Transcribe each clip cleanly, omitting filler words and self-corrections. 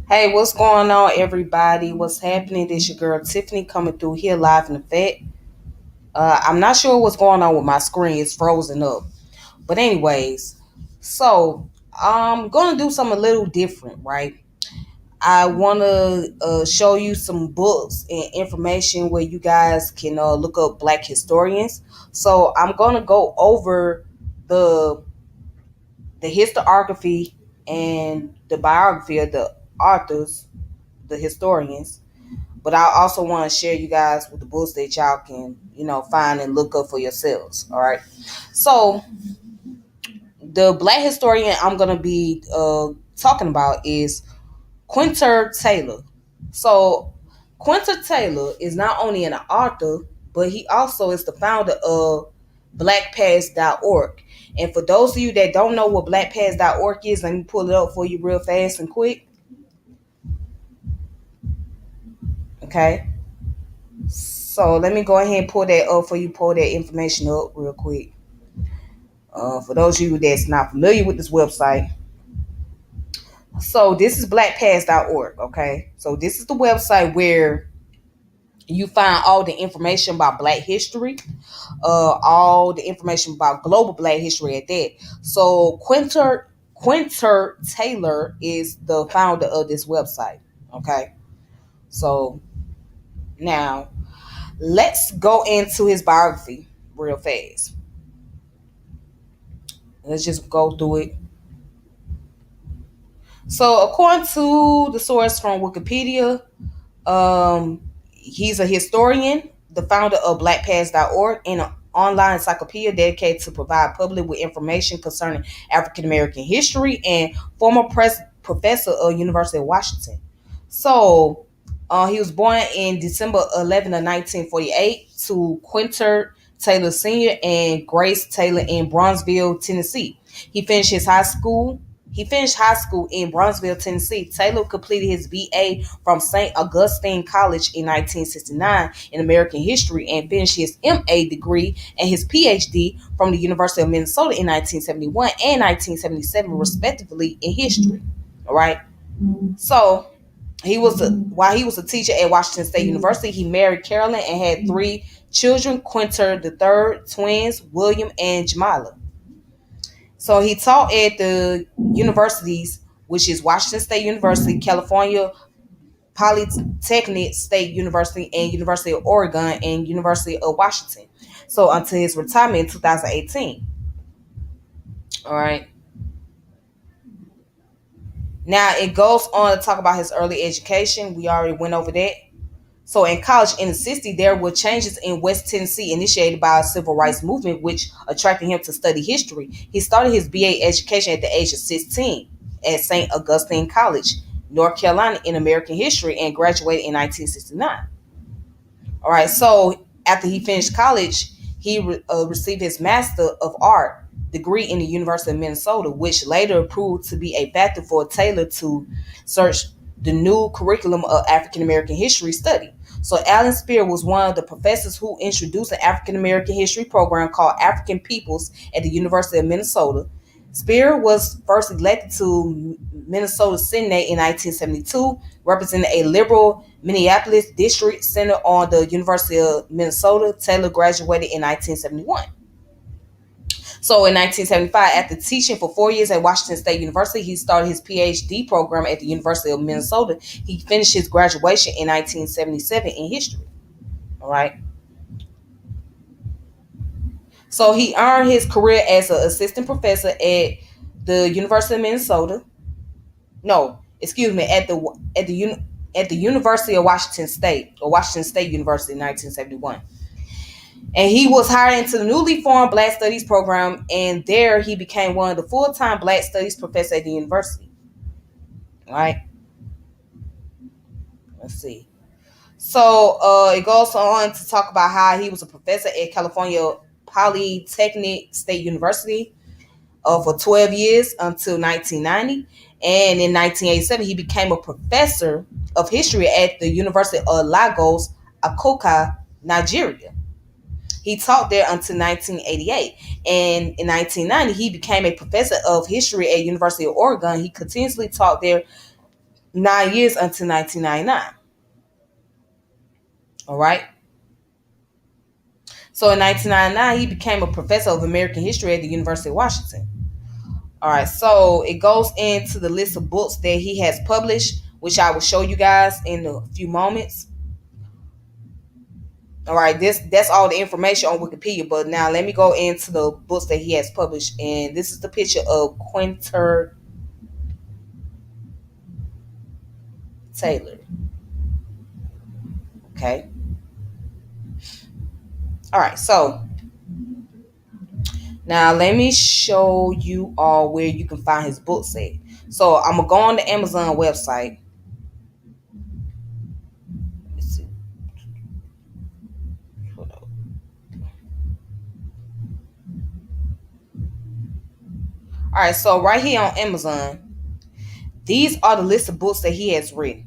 Hey, what's going on, everybody? What's happening? This your girl Tiffany coming through here live in effect. I'm not sure what's going on with my screen; it's frozen up. But anyways, so I'm gonna do something a little different, right? I want to show you some books and information where you guys can look up Black historians. So I'm gonna go over the the historiography and the biography of the authors, the historians, but I also want to share you guys with the books that y'all can, find and look up for yourselves. All right. So the Black historian I'm gonna be talking about is Quintard Taylor. So Quintard Taylor is not only an author, but he also is the founder of blackpast.org. And for those of you that don't know what blackpast.org is, let me pull it up for you real fast and quick. Okay. So let me go ahead and pull that up for you, pull that information up real quick. For those of you that's not familiar with this website, so this is blackpast.org. Okay. So this is the website where you find all the information about Black history, all the information about global Black history at that. So Quinter Taylor is the founder of this website. Okay. So now let's go into his biography real fast. Let's just go through it. So, according to the source from Wikipedia, he's a historian, the founder of BlackPass.org, and an online encyclopedia dedicated to provide public with information concerning African American history, and former professor of University of Washington. So, he was born in December 11 of 1948 to Quinter Taylor Sr. and Grace Taylor in Bronzeville, Tennessee. He finished his high school he finished high school in Bronzeville, Tennessee. Taylor completed his BA from St. Augustine College in 1969 in American history and finished his MA degree and his PhD from the University of Minnesota in 1971 and 1977, respectively, in history. All right. So while he was a teacher at Washington State University, he married Carolyn and had three children: Quinter the third, twins William and Jamila. So he taught at the universities, which is Washington State University, California Polytechnic State University, and University of Oregon and University of Washington. So until his retirement in 2018. All right. Now it goes on to talk about his early education. We already went over that. So in college in the 60s, there were changes in West Tennessee initiated by a civil rights movement, which attracted him to study history. He started his BA education at the age of 16 at St. Augustine College, North Carolina, in American history and graduated in 1969. All right, so after he finished college, he received his Master of Art degree in the University of Minnesota, which later proved to be a factor for Taylor to search the new curriculum of African American history study. So Alan Spear was one of the professors who introduced an African American history program called African Peoples at the University of Minnesota. Spear was first elected to Minnesota Senate in 1972, representing a liberal Minneapolis district centered on the University of Minnesota. Taylor graduated in 1971. So in 1975, after teaching for 4 years at Washington State University, he started his PhD program at the University of Minnesota. He finished his graduation in 1977 in history. All right. So he earned his career as an assistant professor at the University of Minnesota. No, excuse me, at the University of Washington State, or Washington State University in 1971. And he was hired into the newly formed Black Studies program, and there he became one of the full-time Black Studies professors at the university. All right. Let's see. So it goes on to talk about how he was a professor at California Polytechnic State University for 12 years until 1990. And in 1987, he became a professor of history at the University of Lagos, Akoka, Nigeria. He taught there until 1988. And in 1990, he became a professor of history at University of Oregon. He continuously taught there 9 years until 1999. All right. So in 1999, he became a professor of American history at the University of Washington. All right. So it goes into the list of books that he has published, which I will show you guys in a few moments. All right, that's all the information on Wikipedia. But now let me go into the books that he has published, and this is the picture of Quintard Taylor. Okay. All right. So now let me show you all where you can find his books at. So I'm gonna go on the Amazon website. Let's see. All right. So right here on Amazon, these are the list of books that he has written.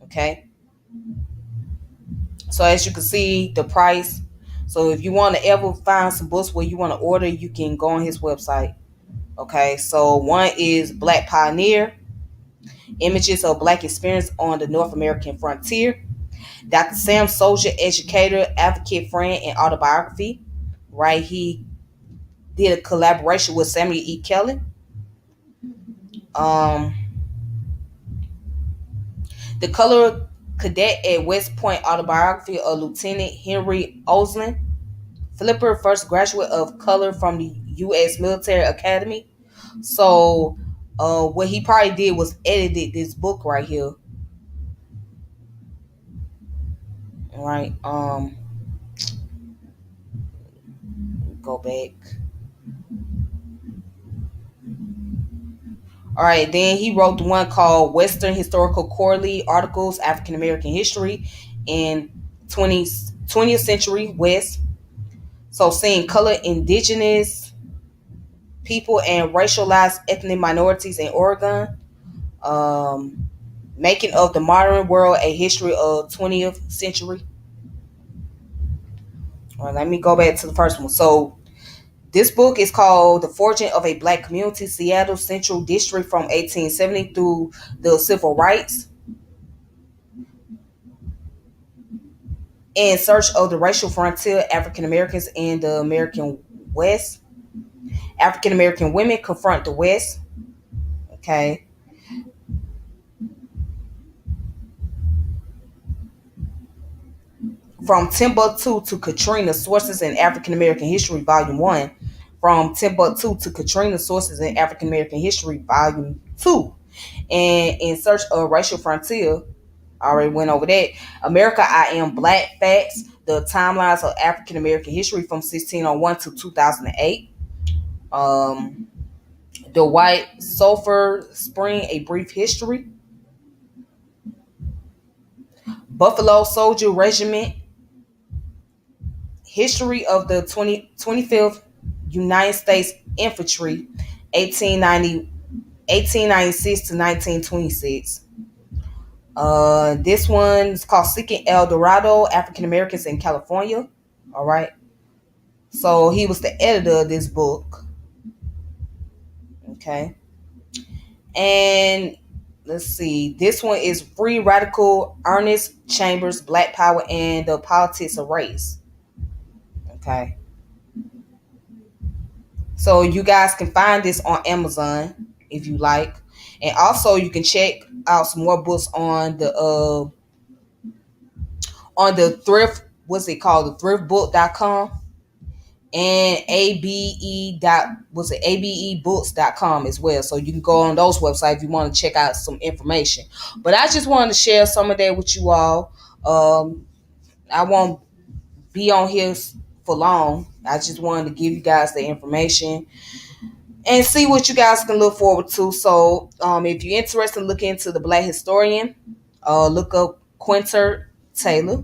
Okay. So as you can see, the price. So if you want to ever find some books where you want to order, you can go on his website. Okay, so one is Black Pioneer, Images of Black Experience on the North American Frontier. Dr. Sam Soldier, Educator, Advocate, Friend, and Autobiography. Right, he did a collaboration with Samuel E. Kelly. Um, the Color Cadet at West Point, Autobiography of Lieutenant Henry Oslin. Flipper, first graduate of color from the U.S. Military Academy. So, what he probably did was edited this book right here. All right. Go back. All right. Then he wrote the one called Western Historical Quarterly Articles, African American History in 20th Century West. So, seeing color, indigenous people, and racialized ethnic minorities in Oregon. Making of the Modern World, a History of 20th Century. All right, let me go back to the first one. So this book is called The Fortune of a Black Community, Seattle Central District from 1870 through the Civil Rights. In Search of the Racial Frontier, African Americans in the American West. African American Women Confront the West. Okay. From Timbuktu to Katrina, Sources in African American History, Volume 1. From Timbuktu to Katrina, Sources in African American History, Volume 2. And In Search of Racial Frontier, I already went over that. America, I Am Black Facts, the timelines of African American history from 1601 to 2008. Um, the White Sulphur Spring, A Brief History. Buffalo Soldier Regiment, History of the 25th United States Infantry, 1896 to 1926. This one is called Seeking El Dorado, African Americans in California. All right. So he was the editor of this book. Okay. And let's see. This one is Free Radical, Ernest Chambers, Black Power and the Politics of Race. Okay. So you guys can find this on Amazon if you like. And also you can check out some more books on the thrift, what's it called? The thriftbook.com and abebooks.com as well. So you can go on those websites if you want to check out some information. But I just wanted to share some of that with you all. I won't be on here for long. I just wanted to give you guys the information and see what you guys can look forward to. So if you're interested in looking into the Black historian, look up Quintard Taylor.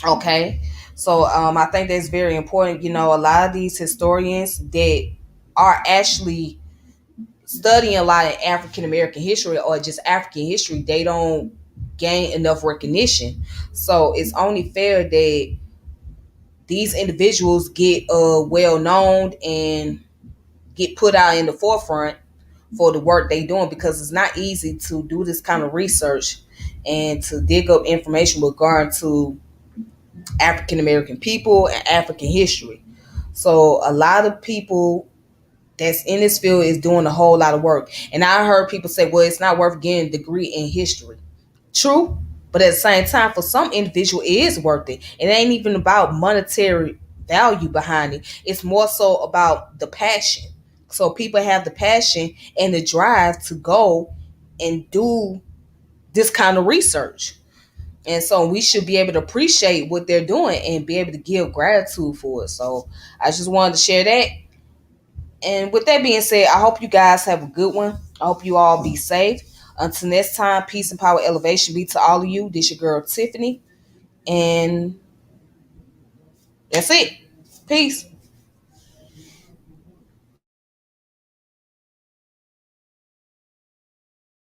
Okay. So I think that's very important. You know, a lot of these historians that are actually studying a lot of African American history or just African history, they don't gain enough recognition. So it's only fair that these individuals get well known and get put out in the forefront for the work they doing, because it's not easy to do this kind of research and to dig up information regarding to African American people and African history. So a lot of people that's in this field is doing a whole lot of work. And I heard people say, well, it's not worth getting a degree in history. True. But at the same time, for some individual, it is worth it. It ain't even about monetary value behind it. It's more so about the passion. So people have the passion and the drive to go and do this kind of research. And so we should be able to appreciate what they're doing and be able to give gratitude for it. So I just wanted to share that. And with that being said, I hope you guys have a good one. I hope you all be safe. Until next time, peace and power elevation be to all of you. This your girl Tiffany. And that's it. Peace.